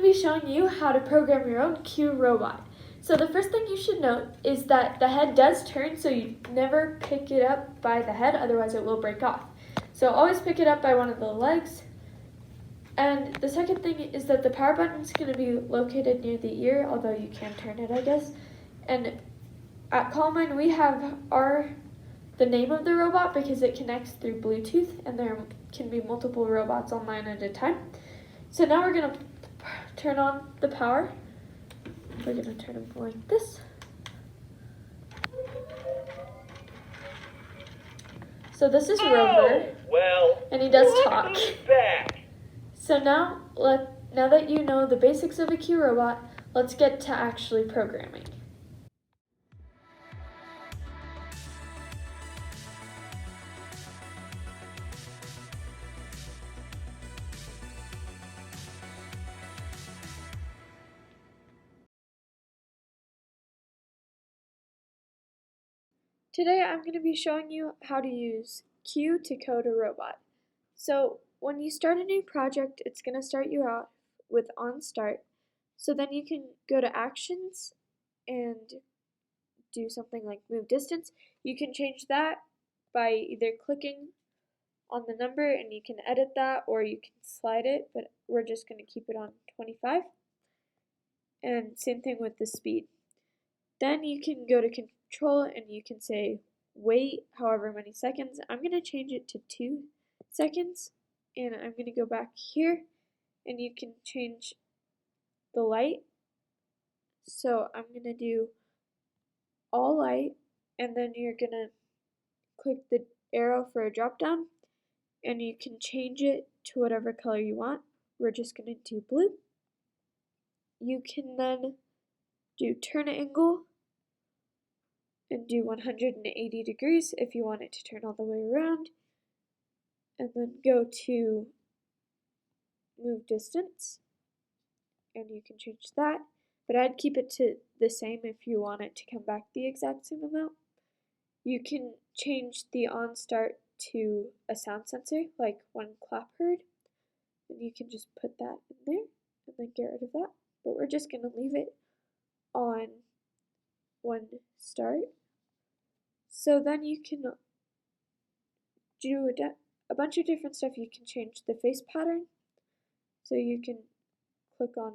be showing you how to program your own Q robot. So the first thing you should note is that the head does turn, so you never pick it up by the head, otherwise it will break off. So always pick it up by one of the legs. And the second thing is that the power button is going to be located near the ear, although you can turn it, I guess. And at Columbine, we have the name of the robot because it connects through Bluetooth, and there can be multiple robots online at a time. So now we're going to turn on the power. We're going to turn them like this. So this is Rover, and he does talk. So now that you know the basics of a Q robot, let's get to actually programming. Today I'm going to be showing you how to use Q to code a robot. So when you start a new project, it's going to start you out with onStart. So then you can go to Actions and do something like move distance. You can change that by either clicking on the number and you can edit that, or you can slide it, but we're just going to keep it on 25. And same thing with the speed. Then you can go to control and you can say wait however many seconds. I'm going to change it to 2 seconds, and I'm going to go back here and you can change the light. So I'm going to do all light, and then you're going to click the arrow for a drop down and you can change it to whatever color you want. We're just going to do blue. You can then do turn angle and do 180 degrees if you want it to turn all the way around, and then go to move distance and you can change that, but I'd keep it to the same if you want it to come back the exact same amount. You can change the onStart to a sound sensor, like one clap heard, and you can just put that in there and then get rid of that, but we're just going to leave it on one start. So then you can do a bunch of different stuff. You can change the face pattern, so you can click on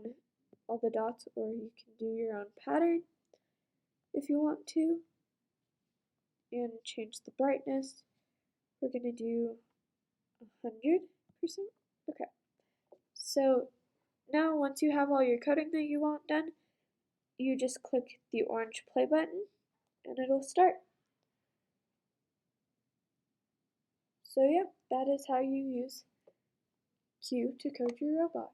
all the dots, or you can do your own pattern if you want to, and change the brightness. We're going to do 100%. Okay, so now once you have all your coding that you want done, you just click the orange play button and it'll start. So yeah, that is how you use Q to code your robot.